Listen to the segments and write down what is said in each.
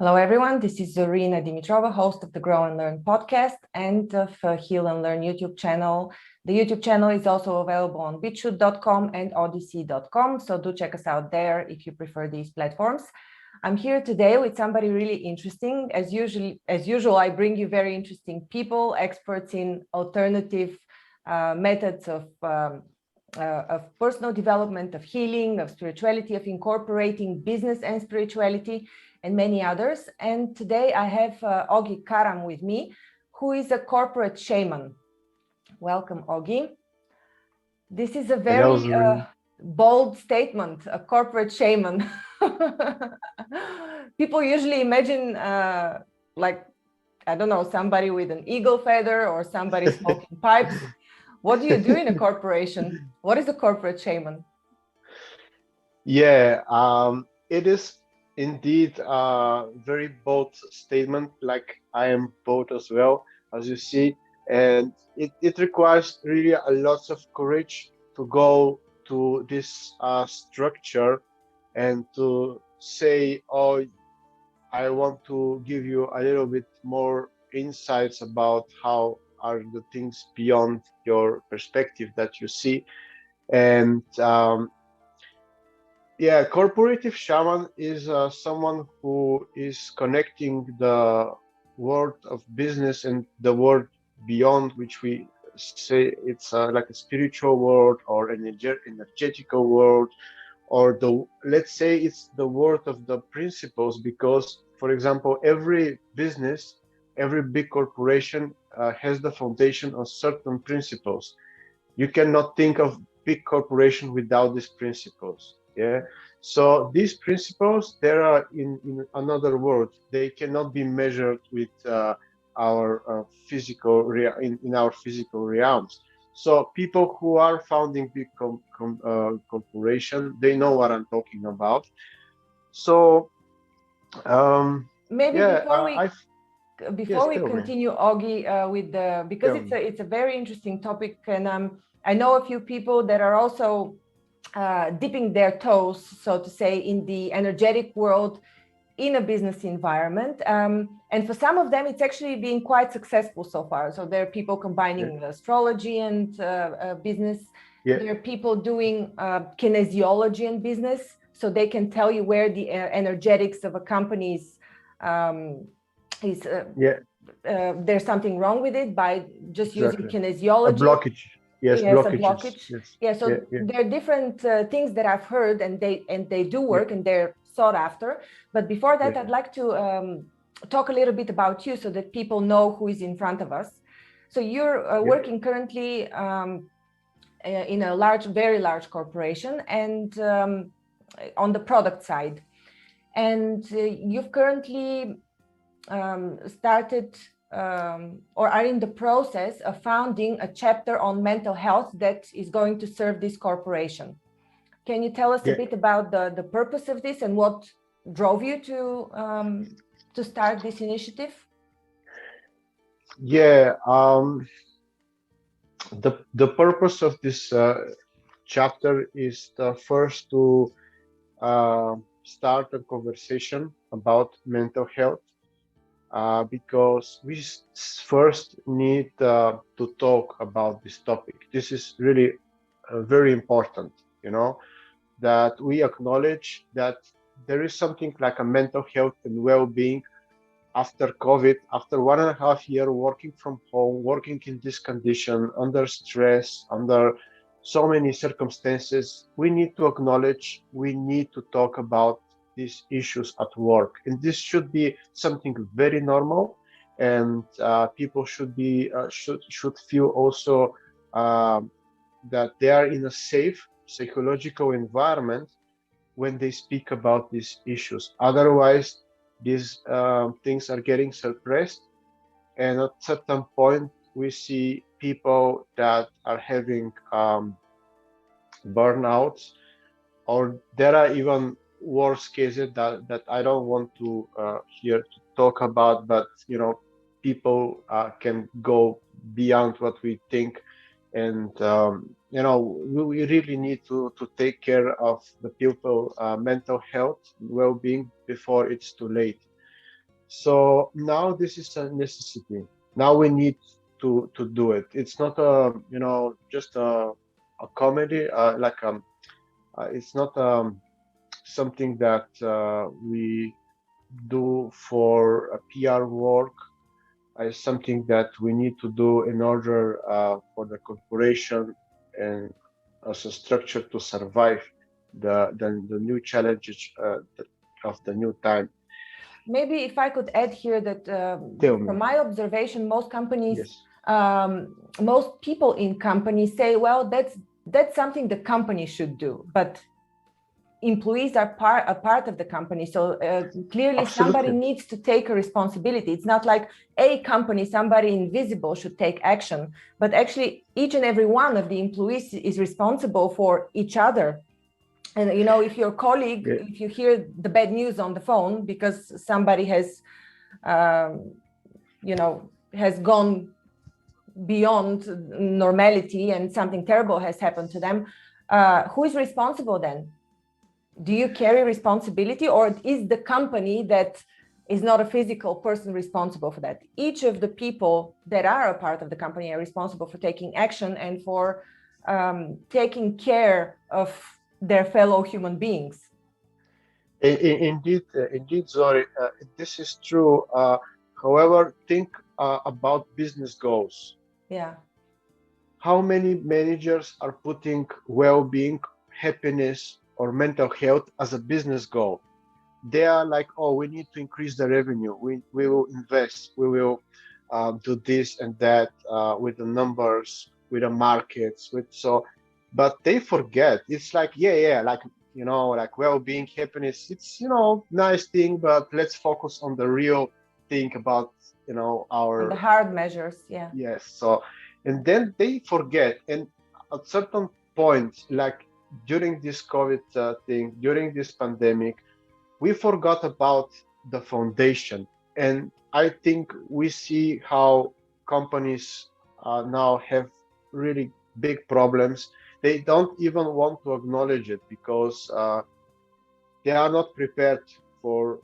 Hello, everyone. This is Zorina Dimitrova, host of the Grow and Learn podcast and of Healnlearn YouTube channel. The YouTube channel is also available on bitshoot.com and odyssey.com, so do check us out there if you prefer these platforms. I'm here today with somebody really interesting. As usual, I bring you very interesting people, experts in alternative methods of personal development, of healing, of spirituality, of incorporating business and spirituality, and many others. And today I have Ogi Karam with me, who is a corporate shaman. Welcome, Ogi. This is a very bold statement, a corporate shaman. People usually imagine like, I don't know, somebody with an eagle feather or somebody smoking pipes. What do you do in a corporation? What is a corporate shaman? Yeah, it is indeed a very bold statement, like I am bold as well, as you see, and it requires really a lot of courage to go to this structure and to say, oh, I want to give you a little bit more insights about how are the things beyond your perspective that you see. And yeah, corporative shaman is someone who is connecting the world of business and the world beyond, which we say it's like a spiritual world or an energetical world, or the let's say it's the world of the principles. Because, for example, every business, every big corporation has the foundation of certain principles. You cannot think of big corporation without these principles. Yeah, so these principles, there are in another world, they cannot be measured with our physical in our physical realms. So people who are founding big corporation, they know what I'm talking about. So Maybe yeah, before yes, we tell me. continue, Ogi, with the, because Tell me. it's a very interesting topic, and I know a few people that are also dipping their toes, so to say, in the energetic world in a business environment, and for some of them it's actually been quite successful so far. So there are people Yeah, combining astrology and business. yeah, There are people doing kinesiology and business, so they can tell you where the energetics of a company is yeah, there's something wrong with it by just using exactly. A kinesiology. blockage. Yes, Yes, a blockages. blockage. Yes. Yeah, Yeah, so yeah, there are different things that I've heard, and they do yeah, work, and they're sought after. But before that, I'd yeah, like to talk a little bit about you so that people know who is in front of us. So you're yeah, working currently in a large, very large corporation, and on the product side. And you've currently started or are in the process of founding a chapter on mental health that is going to serve this corporation. Can you tell us a yeah. bit about the purpose of this and what drove you to start this initiative? Yeah, the purpose of this chapter is first to start a conversation about mental health, because we first need to talk about this topic. This is really very important, that we acknowledge that there is something like a mental health and well-being after COVID, after 1.5 years working from home, working in this condition, under stress, under so many circumstances. We need to acknowledge, we need to talk about these issues at work. And this should be something very normal. And people should should feel also uh, that they are in a safe psychological environment when they speak about these issues. Otherwise, these things are getting suppressed, and at certain point, we see people that are having burnouts, or there are even worse cases that I don't want to here to talk about, but people can go beyond what we think, and we really need to take care of the people mental health and well-being before it's too late. So now this is a necessity. Now we need to do it. It's not a just a comedy it's not something that we do for a PR work. It's something that we need to do in order for the corporation and as a structure to survive the new challenges of the new time. Maybe if I could add here that from my observation, most companies, Yes. Most people in companies say, well, that's something the company should do, but employees are a part of the company. So clearly Absolutely. somebody needs to take a responsibility. It's not like a company, somebody invisible should take action, but actually each and every one of the employees is responsible for each other. And if your colleague, if you hear the bad news on the phone because somebody has has gone beyond normality and something terrible has happened to them, who is responsible then? Do you carry responsibility, or is the company that is not a physical person responsible for that? Each of the people that are a part of the company are responsible for taking action and for taking care of their fellow human beings. Indeed, Zori, this is true. However, think about business goals. Yeah. How many managers are putting well-being, happiness, or mental health as a business goal? They are like, oh, we need to increase the revenue. We will invest. We will do this and that with the numbers, with the markets, but they forget. It's like, like like well-being, happiness. It's nice thing, but let's focus on the real thing about our on the hard measures. Yeah. Yes. So, and then they forget, and at certain points, like during this COVID thing, during this pandemic, we forgot about the foundation. And I think we see how companies now have really big problems. They don't even want to acknowledge it because they are not prepared for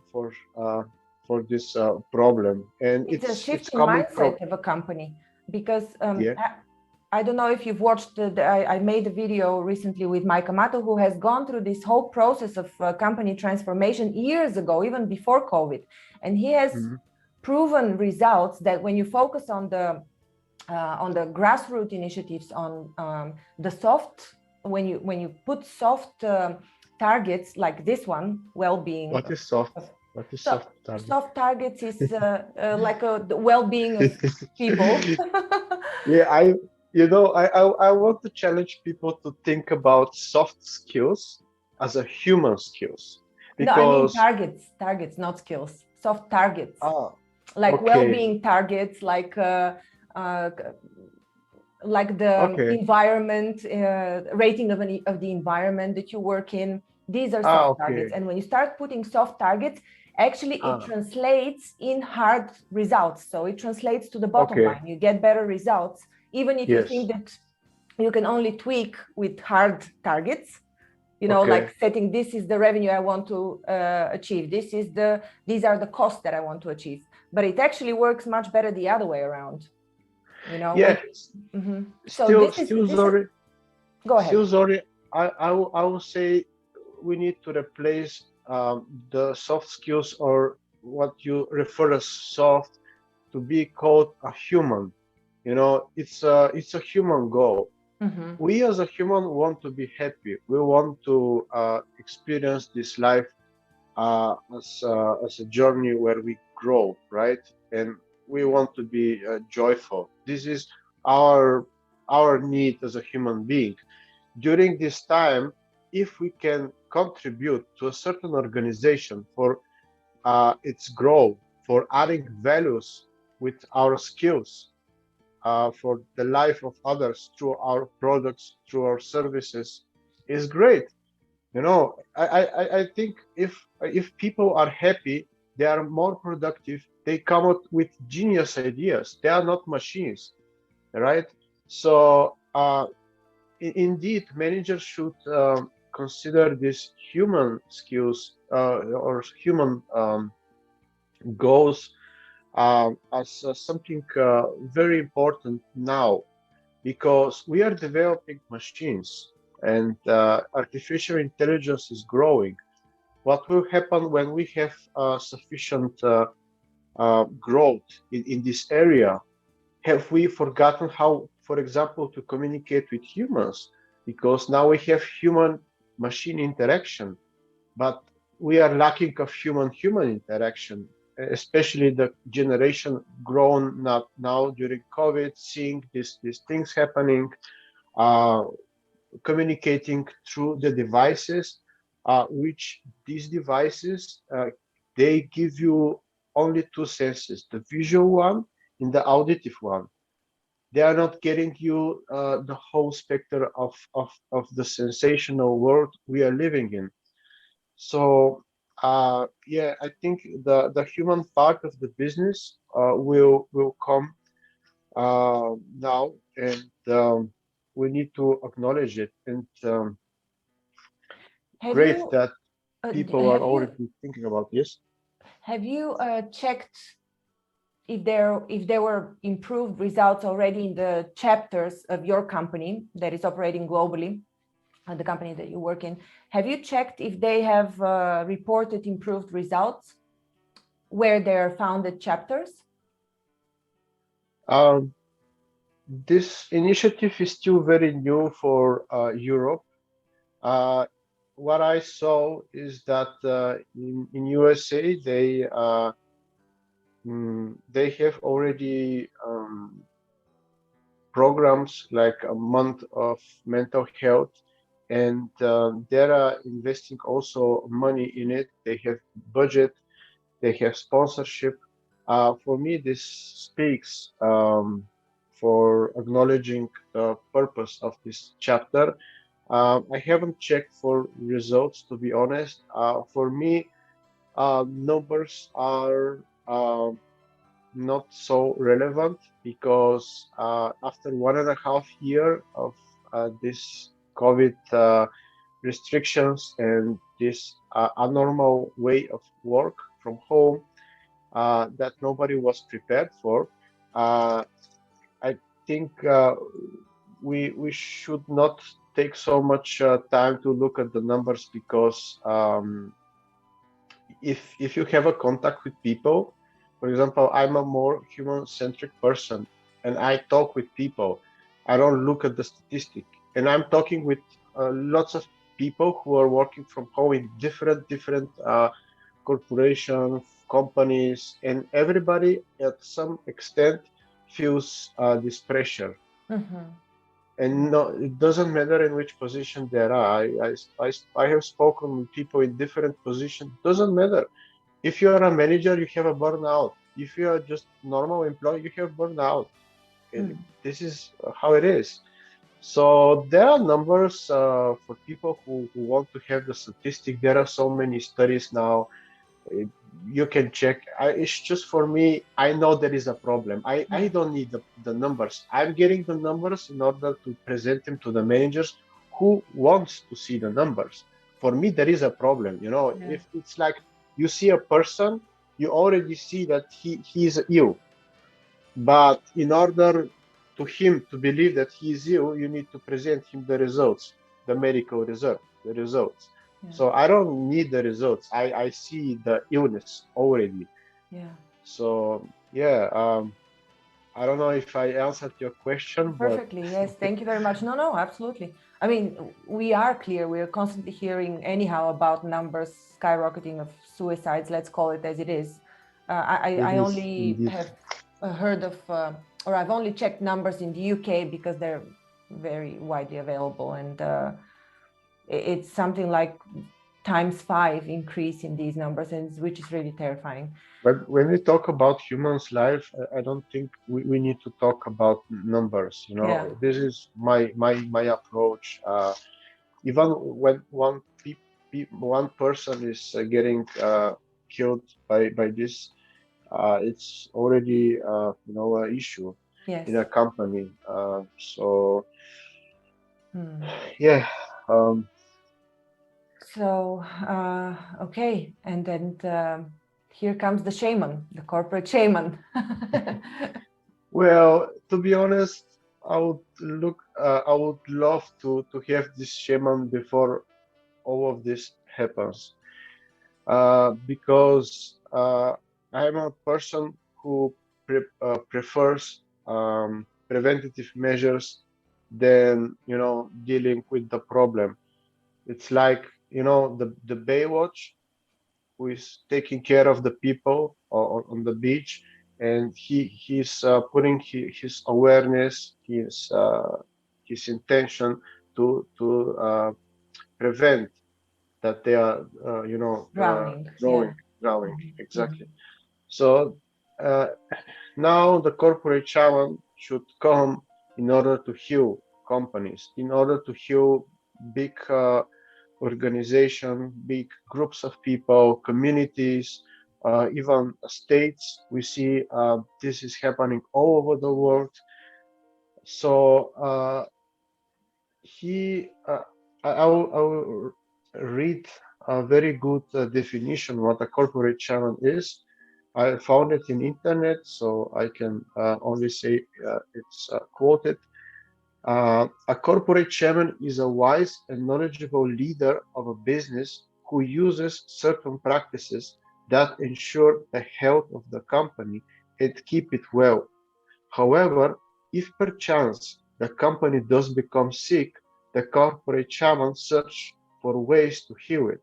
this problem. And It's a shift it's in coming from mindset of a company because yeah. I don't know if you've watched, I made a video recently with Mike Amato, who has gone through this whole process of company transformation years ago, even before COVID. And he has proven results that when you focus on the grassroots initiatives, on the soft, when you put soft targets like this one, well-being. What is soft? What is soft target? Soft targets is like the well-being of people. Yeah, I want to challenge people to think about soft skills as a human skills, because no, I mean targets, not skills. Soft targets, like okay. well-being targets, like the environment, rating of the environment that you work in. These are soft targets, and when you start putting soft targets, actually it translates in hard results. So it translates to the bottom line. You get better results, even if you think that you can only tweak with hard targets. Like setting, this is the revenue I want to achieve. These are the costs that I want to achieve. But it actually works much better the other way around. Still, Zori. Go ahead. Still, Zori, I will say we need to replace the soft skills, or what you refer as soft, to be called a human. It's a human goal. We as a human want to be happy. We want to experience this life as a journey where we grow, right? And we want to be joyful. This is our need as a human being. During this time, if we can contribute to a certain organization for its growth, for adding values with our skills, for the life of others through our products, through our services, is great. I think if people are happy, they are more productive. They come up with genius ideas. They are not machines, right? So indeed, managers should consider these human skills or human goes as something very important now, because we are developing machines and artificial intelligence is growing. What will happen when we have sufficient growth in this area? Have we forgotten how, for example, to communicate with humans? Because now we have human machine interaction, but we are lacking of human-human interaction, especially the generation grown up now during COVID, seeing these things happening, uh, communicating through the devices, which these devices, they give you only two senses, the visual one and the auditive one. They are not getting you the whole spectrum of the sensational world we are living in. So yeah, I think the human part of the business will come now, and we need to acknowledge it. And Have great you that people are have you already thinking about this. have you checked if there were improved results already in the chapters of your company that is operating globally, the company that you work in? Have you checked if they have reported improved results where they are founded chapters? Um, this initiative is still very new for Europe. Uh, what I saw is that in USA they have already programs like a month of mental health, and they are investing also money in it. They have budget, they have sponsorship. For me, this speaks for acknowledging the purpose of this chapter. I haven't checked for results, to be honest. For me, numbers are not so relevant, because after 1.5 year of this COVID restrictions and this abnormal way of work from home that nobody was prepared for, uh, I think we should not take so much time to look at the numbers, because if you have a contact with people, for example, I'm a more human-centric person, and I talk with people. I don't look at the statistic, and I'm talking with lots of people who are working from home in different corporations, companies, and everybody at some extent feels this pressure. Mm-hmm. And no, it doesn't matter in which position they are. I have spoken with people in different positions. Doesn't matter. If you are a manager, you have a burnout. If you are just normal employee, you have burnout. And Mm. this is how it is. So there are numbers for people who want to have the statistic. There are so many studies now. Uh, You can check. It's just for me. I know there is a problem. I Yeah. don't need the numbers. I'm getting the numbers in order to present them to the managers who wants to see the numbers. For me, there is a problem. You know, Yeah. if it's like you see a person, you already see that he is ill. But in order to him to believe that he is ill, you need to present him the results, the medical result, the results. Yeah. So I don't need the results. I see the illness already. Yeah. So yeah, I don't know if I answered your question, but Perfectly. Yes. Thank you very much. No, no, absolutely. I mean, we are clear. We are constantly hearing, anyhow, about numbers skyrocketing of suicides. Let's call it as it is. it I is only indeed. have heard of, or I've only checked numbers in the UK because they're very widely available, and it's something like ×5 increase in these numbers, and which is really terrifying. But when we talk about humans' life, I don't think we need to talk about numbers. You know, Yeah. this is my approach. Even when one person is getting killed by this, it's already an issue Yes. in a company. So Hmm. yeah, um, So, okay. And then here comes the shaman, the corporate shaman. Well, to be honest, I would love to have this shaman before all of this happens, because I'm a person who prefers preventative measures than dealing with the problem. It's like the Baywatch who is taking care of the people on the beach, and he's putting his awareness, his intention to prevent that they are Drowning, growing yeah. growing Mhm. exactly. So uh, now the corporate challenge should come in order to heal companies, in order to heal big organization, big groups of people, communities, even states. We see this is happening all over the world. So he, I will read a very good definition what a corporate channel is. I found it in internet, so I can only say it's quoted. A corporate chairman is a wise and knowledgeable leader of a business who uses certain practices that ensure the health of the company and keep it well. However, if perchance the company does become sick, the corporate chairman searches for ways to heal it.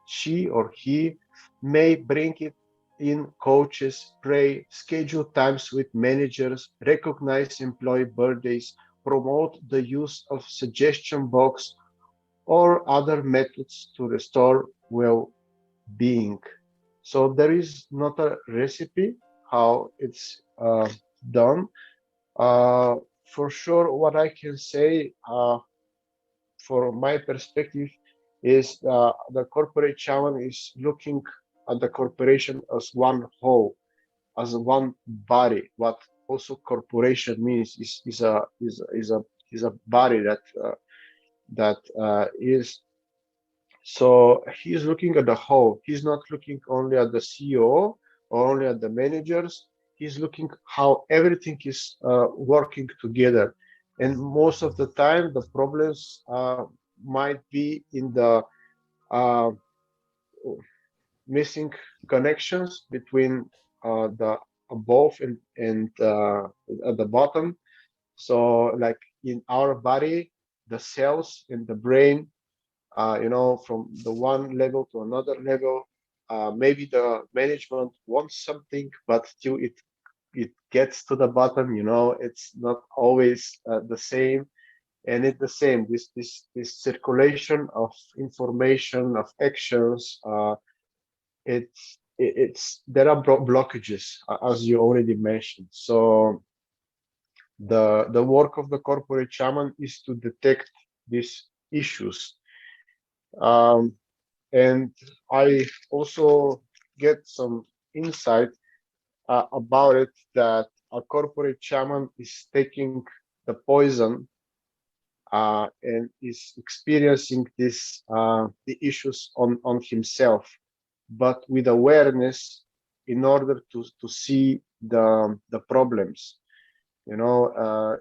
She or he may bring it in coaches, pray, schedule times with managers, recognize employee birthdays, promote the use of suggestion box or other methods to restore well-being. So there is not a recipe how it's done. Uh, for sure, what I can say from my perspective is the corporate challenge is looking at the corporation as one whole, as one body. What also corporation means is a body that is. So he's looking at the whole. He's not looking only at the CEO or only at the managers. He's looking how everything is working together. And most of the time, the problems might be in the uh, missing connections between the above and at the bottom. So, like in our body, the cells in the brain, from the one level to another level. Maybe the management wants something, but till it gets to the bottom, it's not always the same. And it's the same. This circulation of information of actions. It's there are blockages, as you already mentioned. So the work of the corporate shaman is to detect these issues. Um, and I also get some insight about it that a corporate shaman is taking the poison and is experiencing the issues on himself, but with awareness in order to see the problems. You know,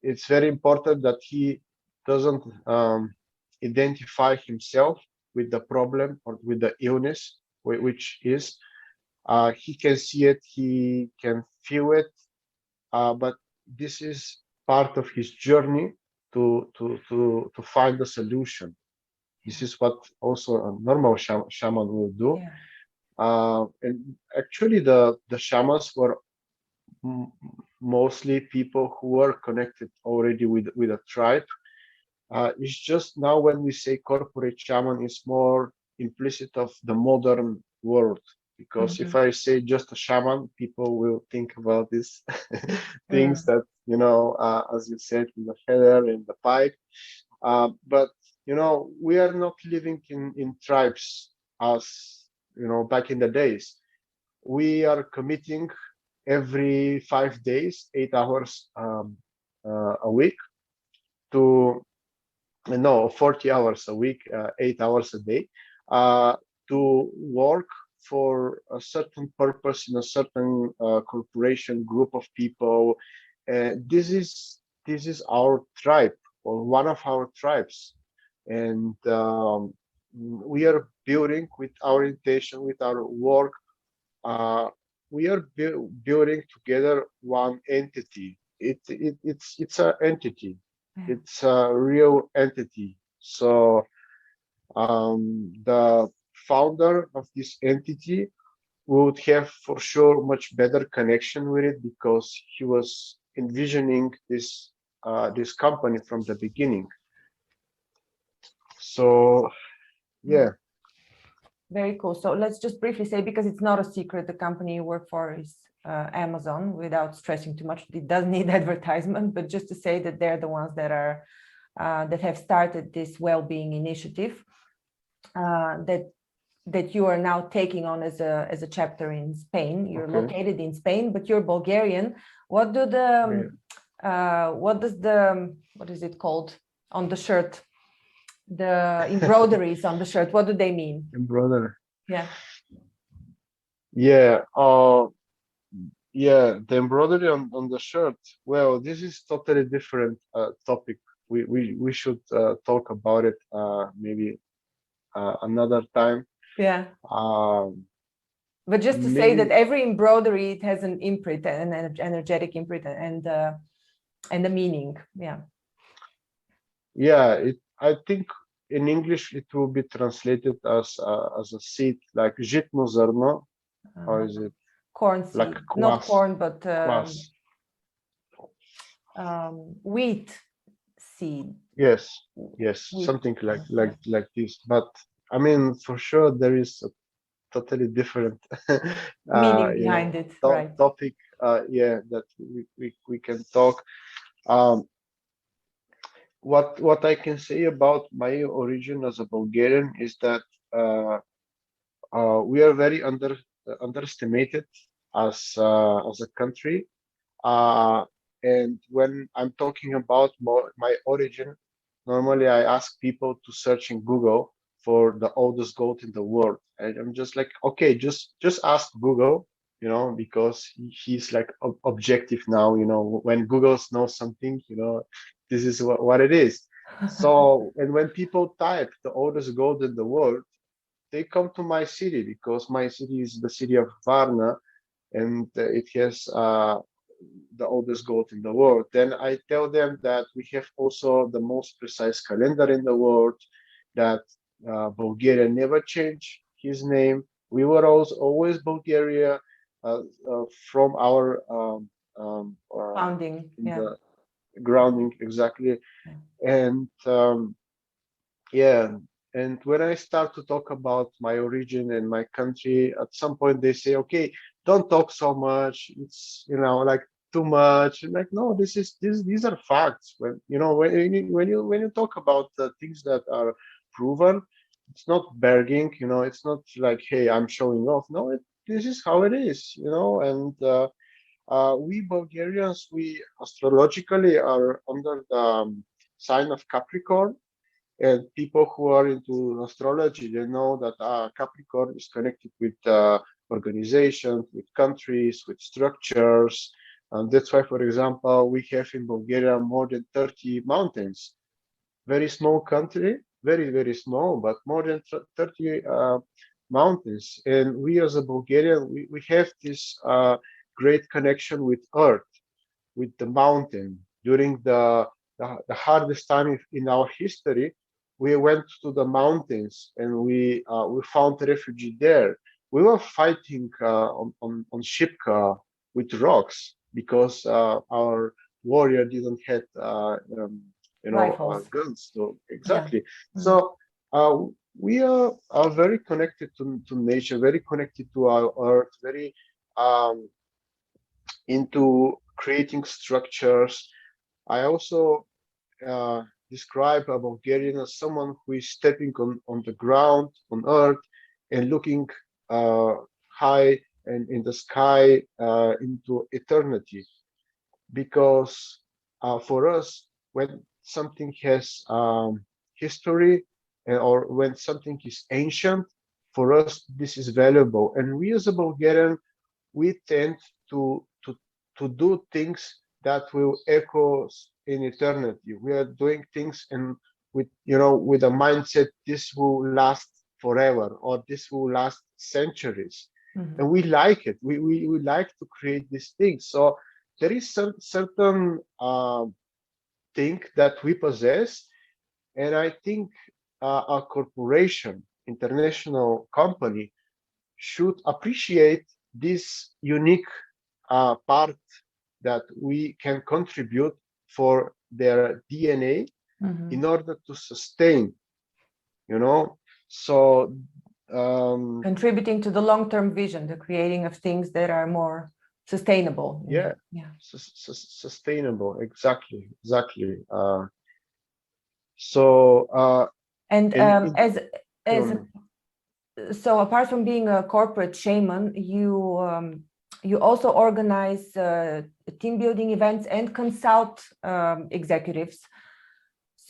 it's very important that he doesn't identify himself with the problem or with the illness, which is he can see it, he can feel it, but this is part of his journey to find the solution. This is what also a normal shaman will do. Yeah. And actually, the shamans were m- mostly people who were connected already with a tribe. It's just now when we say corporate shaman, it's more implicit of the modern world. Because if Mhm. I say just a shaman, people will think about these things Mm. that, as you said, in the feather and the pipe. But, we are not living in tribes as, back in the days. We are committing every 5 days, 8 hours a week to no 40 hours a week, 8 hours a day, uh, to work for a certain purpose in a certain corporation group of people. This is our tribe, or one of our tribes, and we are building with our intention, with our work. Uh, we are building together one entity. It's an entity. It's a real entity. So the founder of this entity would have for sure much better connection with it, because he was envisioning this company from the beginning. So yeah. Very cool. So let's just briefly say, because it's not a secret, the company you work for is Amazon, without stressing too much. It does need advertisement, but just to say that they're the ones that are that have started this well-being initiative that you are now taking on as a chapter in Spain. You're located in Spain, but you're Bulgarian. What do the what is it called on the shirt? The embroideries on the shirt, what do they mean? Embroidery. Yeah. Yeah. Yeah, the embroidery on the shirt. Well, this is totally different topic. We should talk about it maybe another time. Yeah. But just to say that every embroidery, it has an imprint, an energetic imprint, and a meaning. Yeah. Yeah, I think in English it will be translated as a seed, like žitno zrno, or is it corn seed? like kvass, not corn, but wheat seed. Yes, wheat. Something like this. But I mean, for sure there is a totally different meaning behind it, right? Topic. Yeah, that we can talk. What I can say about my origin as a Bulgarian is that we are very underestimated as a country. And when I'm talking about my origin, normally I ask people to search in Google for the oldest goat in the world, and I'm just like, okay, just ask Google, because he's like objective now. When Google knows something, this is what it is. So, and when people type the oldest goat in the world, they come to my city, because my city is the city of Varna, and it has the oldest goat in the world. Then I tell them that we have also the most precise calendar in the world, that Bulgaria never changed his name. We were always Bulgaria from our founding, the grounding, exactly. And yeah, and when I start to talk about my origin and my country, at some point they say, okay, don't talk so much. It's, like too much. And like, no, these are facts. When when you talk about the things that are proven, it's not bragging. It's not like, hey, I'm showing off. No, this is how it is. And we Bulgarians, we astrologically are under the sign of Capricorn. And people who are into astrology, they know that Capricorn is connected with organizations, with countries, with structures. And that's why, for example, we have in Bulgaria more than 30 mountains. Very small country, very, very small, but more than 30 mountains. And we as a Bulgarian, we have this great connection with Earth, with the mountain. During the hardest time in our history, we went to the mountains and we found refuge there. We were fighting on Shipka with rocks, because our warrior didn't have guns. So exactly. Yeah. So we are very connected to nature, very connected to our earth, very into creating structures. I also describe a Bulgarian as someone who is stepping on the ground, on earth, and looking high and in the sky into eternity. Because for us, when something has history, or when something is ancient, for us, this is valuable. And we as a Bulgarian, we tend to do things that will echo in eternity. We are doing things and with a mindset, this will last forever, or this will last centuries. And we like it. We like to create these things. So there is some certain thing that we possess, and I think a corporation, international company, should appreciate this unique part that we can contribute for their DNA in order to sustain, So contributing to the long-term vision, the creating of things that are more sustainable. Yeah, sustainable. Exactly. And so apart from being a corporate shaman, you also organize team building events and consult executives.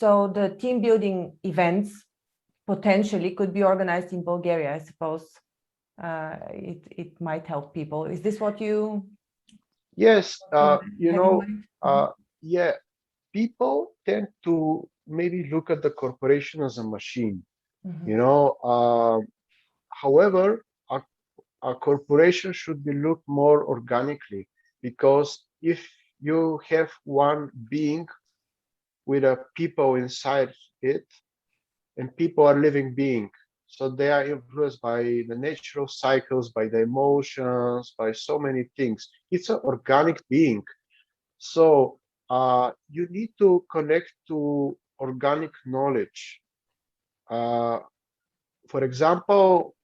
So the team building events potentially could be organized in Bulgaria, I suppose. It might help people. Is this what you? Yes, yeah. People tend to maybe look at the corporation as a machine, However, a corporation should be looked more organically, because if you have one being with a people inside it, and people are living beings, so they are influenced by the natural cycles, by the emotions, by so many things. It's an organic being. So you need to connect to organic knowledge. For example,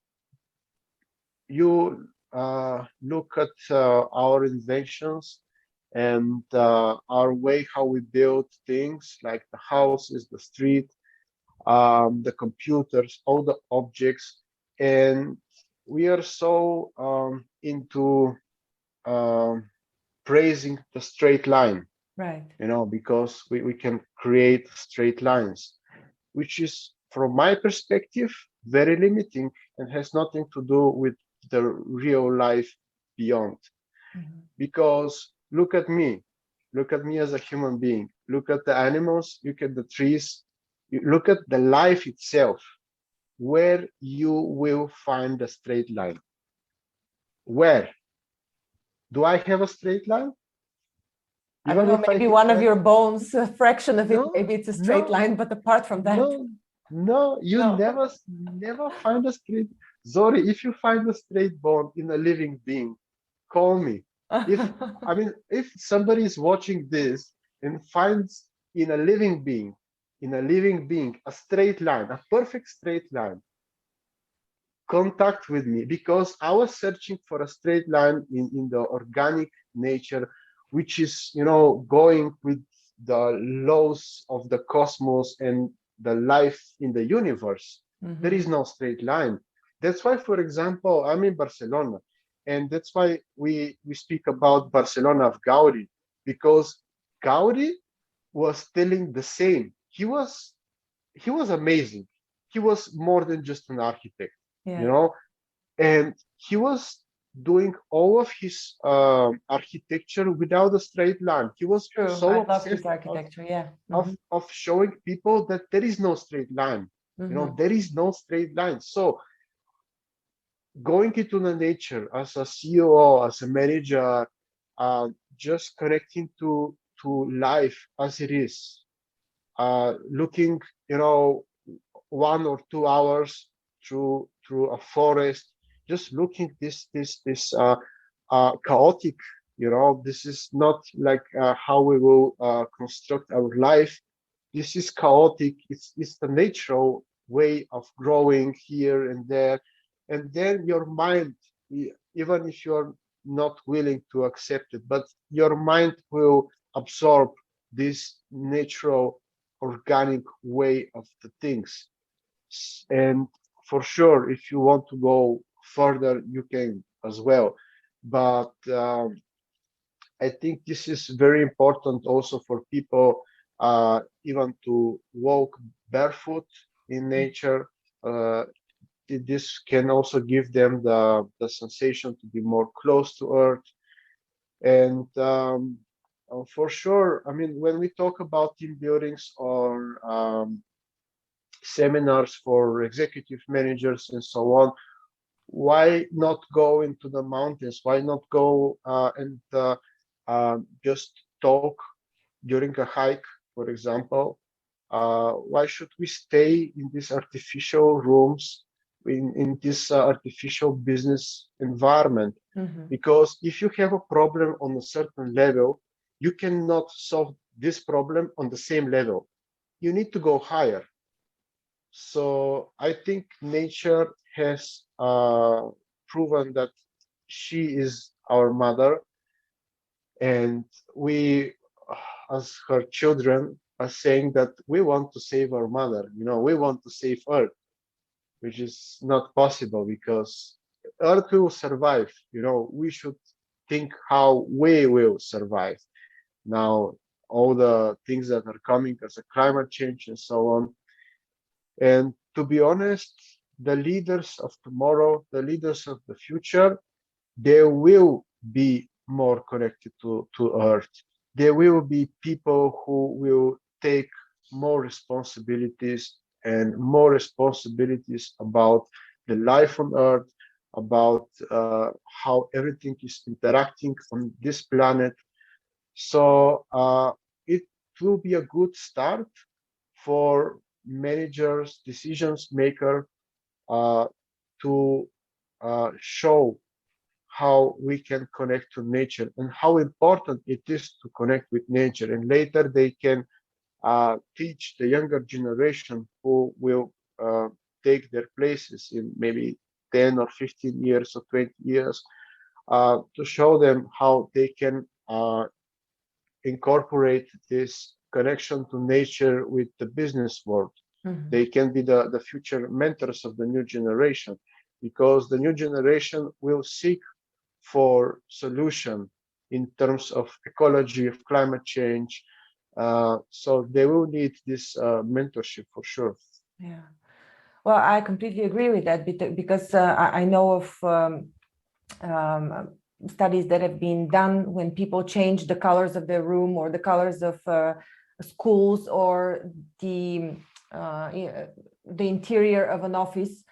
you look at our inventions and our way how we build things, like the houses, the street, the computers, all the objects, and we are so into praising the straight line, right? Because we can create straight lines, which is, from my perspective, very limiting and has nothing to do with the real life beyond. Because look at me as a human being, look at the animals, look at the trees, look at the life itself. Where you will find a straight line? Where? Do I have a straight line? I don't know, maybe one of your bones, a fraction of it, maybe it's a straight line, but apart from that. No, you never find a straight. Zori, if you find a straight bone in a living being, call me. If somebody is watching this and finds in a living being, a straight line, a perfect straight line, contact with me, because I was searching for a straight line in the organic nature, which is, going with the laws of the cosmos and the life in the universe. There is no straight line. That's why, for example, I'm in Barcelona, and that's why we speak about Barcelona of Gaudi, because Gaudi was telling the same. He was amazing. He was more than just an architect, and he was doing all of his architecture without a straight line. He was so obsessed of showing people that there is no straight line. There is no straight line. So going into the nature as a CEO, as a manager, just connecting to life as it is, looking, 1 or 2 hours through a forest, just looking this chaotic. This is not like how we will construct our life. This is chaotic. It's the natural way of growing here and there, and then your mind, even if you're not willing to accept it, but your mind will absorb this natural organic way of the things. And for sure, if you want to go further, you can as well. But I think this is very important also for people, even to walk barefoot in nature, this can also give them the sensation to be more close to Earth. And for sure, I mean, when we talk about team buildings or seminars for executive managers and so on, why not go into the mountains? Why not go and just talk during a hike, for example? Why should we stay in these artificial rooms, in this artificial business environment? Mm-hmm. Because if you have a problem on a certain level, you cannot solve this problem on the same level. You need to go higher. So I think nature has proven that she is our mother, and we, as her children, are saying that we want to save our mother. You know, we want to save Earth, which is not possible because Earth will survive. You know, we should think how we will survive. Now, all the things that are coming as a climate change and so on. And to be honest, the leaders of tomorrow, the leaders of the future, they will be more connected to Earth. There will be people who will take more responsibilities and more responsibilities about the life on Earth, about how everything is interacting on this planet. So it will be a good start for managers, decisions maker to show how we can connect to nature and how important it is to connect with nature. And later they can teach the younger generation who will take their places in maybe 10 or 15 years or 20 years to show them how they can incorporate this connection to nature with the business world. Mm-hmm. They can be the future mentors of the new generation, because the new generation will seek for solution in terms of ecology, of climate change. So they will need this mentorship for sure. Yeah. Well, I completely agree with that because I know of studies that have been done when people change the colors of their room or the colors of schools or the interior of an office,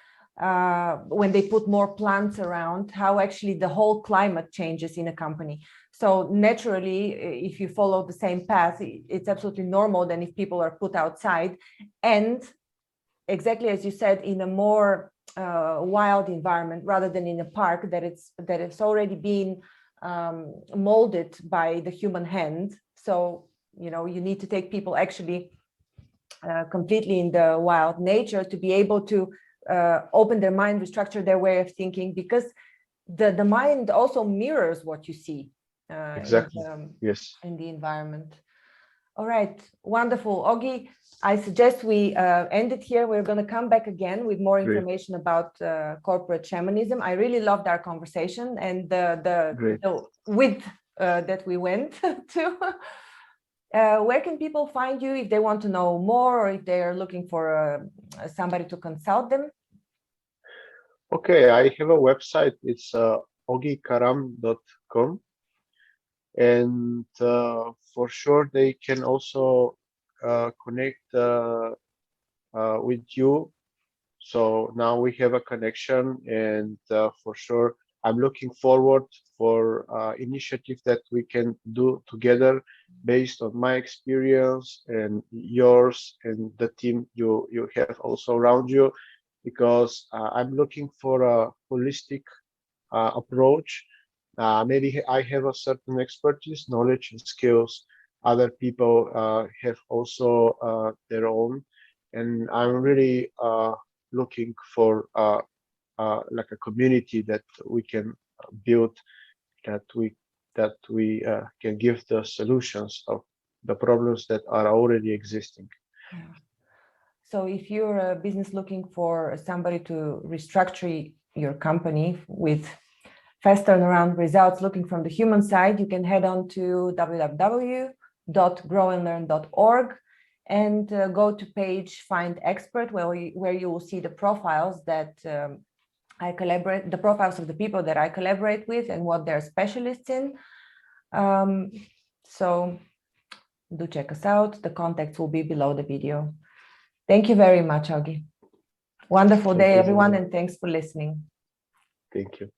when they put more plants around, how actually the whole climate changes in a company. So naturally, if you follow the same path, it's absolutely normal than if people are put outside. And exactly as you said, in a more wild environment rather than in a park that it's already been molded by the human hand. So you need to take people actually completely in the wild nature to be able to open their mind, restructure their way of thinking, because the mind also mirrors what you see exactly. Yes. in the environment. All right, wonderful. Ogi, I suggest we end it here. We're going to come back again with more information about corporate shamanism. I really loved our conversation and the width that we went to. Where can people find you if they want to know more or if they are looking for somebody to consult them? Okay, I have a website. It's ogikaram.com. And for sure, they can also connect with you. So now we have a connection, and for sure, I'm looking forward for initiative that we can do together based on my experience and yours and the team you have also around you, because I'm looking for a holistic approach. Maybe I have a certain expertise, knowledge, and skills. Other people have also their own, and I'm really looking for like a community that we can build, that we can give the solutions of the problems that are already existing. Yeah. So if you're a business looking for somebody to restructure your company with fast turnaround results, looking from the human side, you can head on to www.growandlearn.org. and go to page Find Expert, where you will see the profiles that the profiles of the people that I collaborate with and what they're specialists in. So do check us out. The contacts will be below the video. Thank you very much, Ogi. Wonderful day, everyone, and thanks for listening. Thank you.